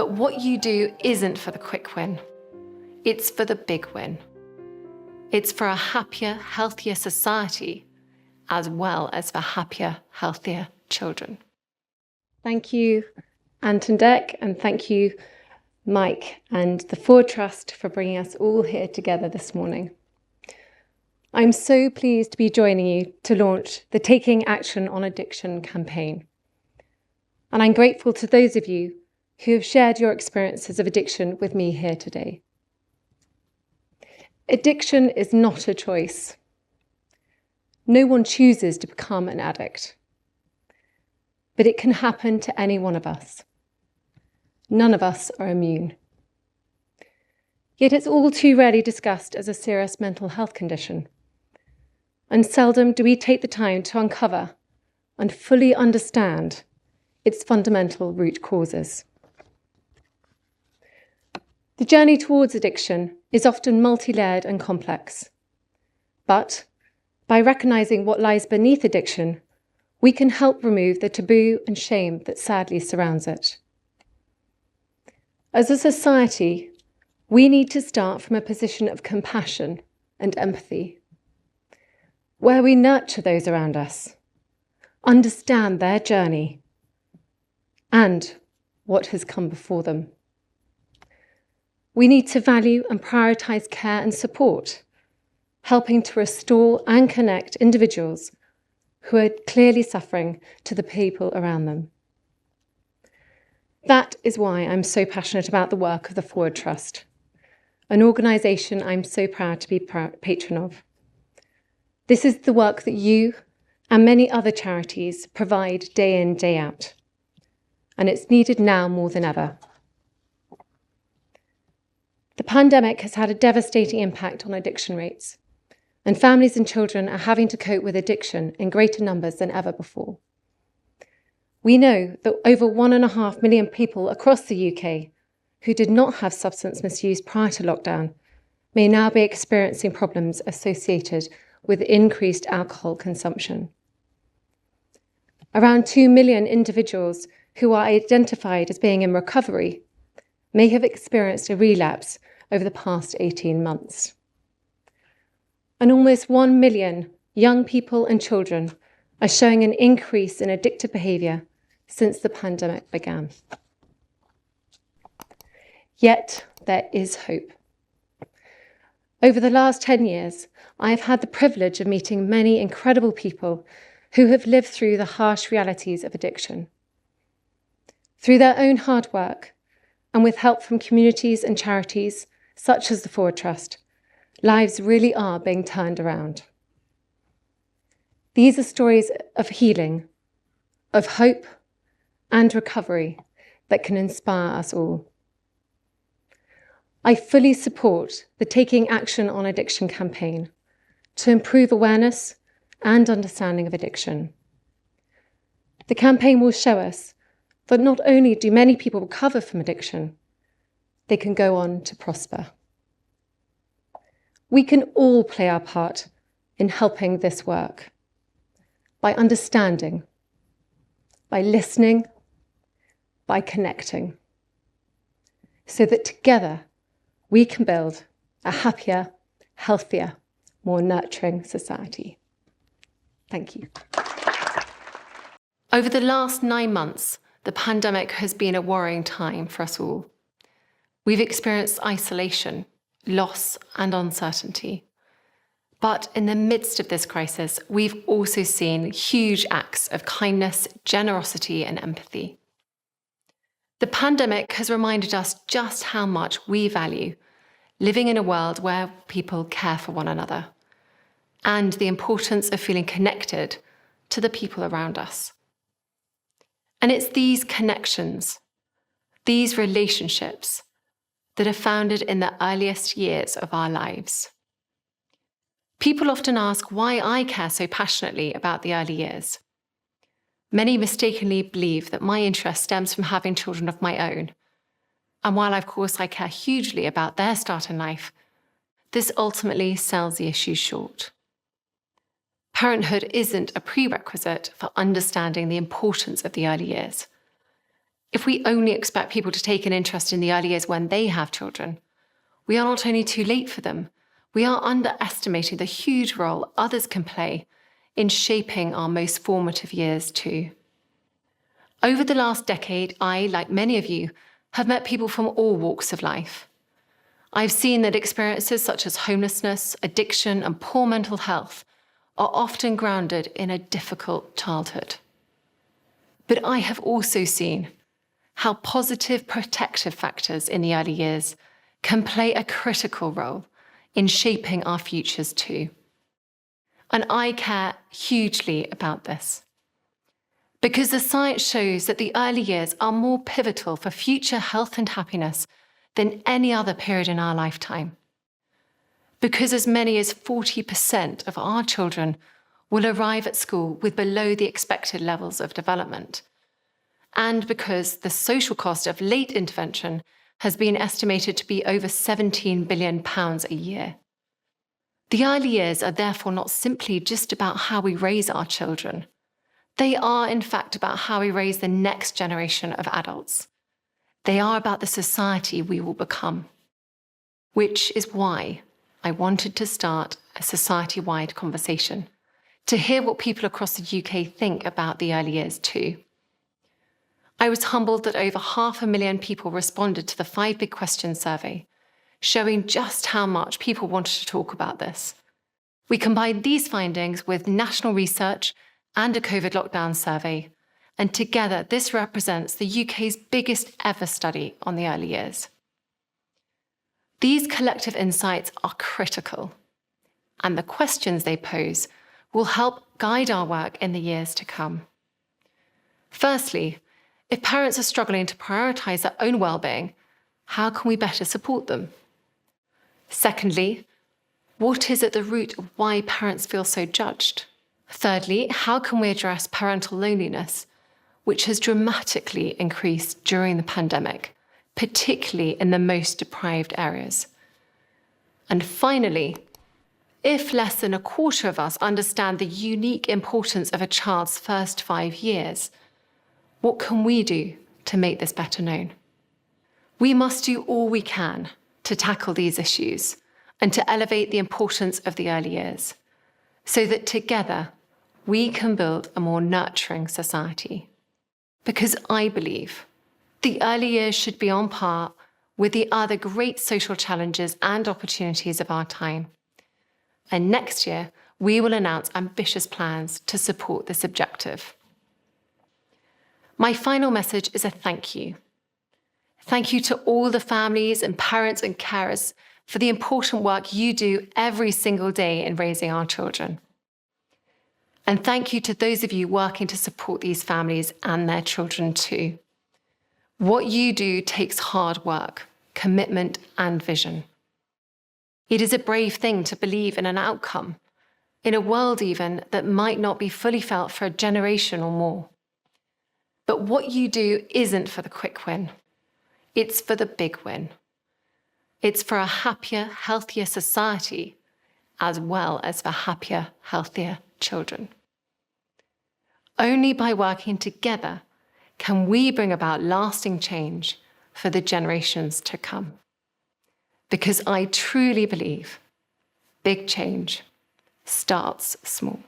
But what you do isn't for the quick win. It's for the big win. It's for a happier, healthier society, as well as for happier, healthier children. Thank you, Ant and Dec, and thank you, Mike and the Ford Trust for bringing us all here together this morning. I'm so pleased to be joining you to launch the Taking Action on Addiction campaign. And I'm grateful to those of you who have shared your experiences of addiction with me here today. Addiction is not a choice. No one chooses to become an addict. But it can happen to any one of us. None of us are immune. Yet it's all too rarely discussed as a serious mental health condition. And seldom do we take the time to uncover and fully understand its fundamental root causes. The journey towards addiction is often multi-layered and complex. But by recognizing what lies beneath addiction, we can help remove the taboo and shame that sadly surrounds it. As a society, we need to start from a position of compassion and empathy, where we nurture those around us, understand their journey, and what has come before them. We need to value and prioritize care and support, helping to restore and connect individuals who are clearly suffering to the people around them. That is why I'm so passionate about the work of the Ford Trust, an organisation I'm so proud to be patron of. This is the work that you and many other charities provide day in, day out, and it's needed now more than ever. The pandemic has had a devastating impact on addiction rates, and families and children are having to cope with addiction in greater numbers than ever before. We know that over 1.5 million people across the UK who did not have substance misuse prior to lockdown may now be experiencing problems associated with increased alcohol consumption. Around 2 million individuals who are identified as being in recovery may have experienced a relapse over the past 18 months. And almost 1 million young people and children are showing an increase in addictive behaviour since the pandemic began. Yet there is hope. Over the last 10 years, I have had the privilege of meeting many incredible people who have lived through the harsh realities of addiction. Through their own hard work, and with help from communities and charities such as the Ford Trust, lives really are being turned around. These are stories of healing, of hope and recovery that can inspire us all. I fully support the Taking Action on Addiction campaign to improve awareness and understanding of addiction. The campaign will show us that not only do many people recover from addiction, they can go on to prosper. We can all play our part in helping this work by understanding, by listening, by connecting, so that together we can build a happier, healthier, more nurturing society. Thank you. Over the last 9 months, the pandemic has been a worrying time for us all. We've experienced isolation, loss, and uncertainty. But in the midst of this crisis, we've also seen huge acts of kindness, generosity, and empathy. The pandemic has reminded us just how much we value living in a world where people care for one another, and the importance of feeling connected to the people around us. And it's these connections, these relationships, that are founded in the earliest years of our lives. People often ask why I care so passionately about the early years. Many mistakenly believe that my interest stems from having children of my own. And while of course I care hugely about their start in life, this ultimately sells the issue short. Parenthood isn't a prerequisite for understanding the importance of the early years. If we only expect people to take an interest in the early years when they have children, we are not only too late for them, we are underestimating the huge role others can play in shaping our most formative years too. Over the last decade, I, like many of you, have met people from all walks of life. I've seen that experiences such as homelessness, addiction, and poor mental health are often grounded in a difficult childhood. But I have also seen how positive protective factors in the early years can play a critical role in shaping our futures too. And I care hugely about this, because the science shows that the early years are more pivotal for future health and happiness than any other period in our lifetime. Because as many as 40% of our children will arrive at school with below the expected levels of development, and because the social cost of late intervention has been estimated to be over £17 billion a year. The early years are therefore not simply just about how we raise our children. They are, in fact, about how we raise the next generation of adults. They are about the society we will become, which is why I wanted to start a society-wide conversation, to hear what people across the UK think about the early years too. I was humbled that over 500,000 people responded to the 5 Big Questions survey, showing just how much people wanted to talk about this. We combined these findings with national research and a COVID lockdown survey, and together this represents the UK's biggest ever study on the early years. These collective insights are critical, and the questions they pose will help guide our work in the years to come. Firstly, if parents are struggling to prioritise their own well-being, how can we better support them? Secondly, what is at the root of why parents feel so judged? Thirdly, how can we address parental loneliness, which has dramatically increased during the pandemic, particularly in the most deprived areas? And finally, if less than a quarter of us understand the unique importance of a child's first 5 years, what can we do to make this better known? We must do all we can to tackle these issues and to elevate the importance of the early years, so that together we can build a more nurturing society. Because I believe the early years should be on par with the other great social challenges and opportunities of our time. And next year, we will announce ambitious plans to support this objective. My final message is a thank you. Thank you to all the families and parents and carers for the important work you do every single day in raising our children. And thank you to those of you working to support these families and their children too. What you do takes hard work, commitment, and vision. It is a brave thing to believe in an outcome, in a world even that might not be fully felt for a generation or more. But what you do isn't for the quick win. It's for the big win. It's for a happier, healthier society, as well as for happier, healthier children. Only by working together can we bring about lasting change for the generations to come. Because I truly believe big change starts small.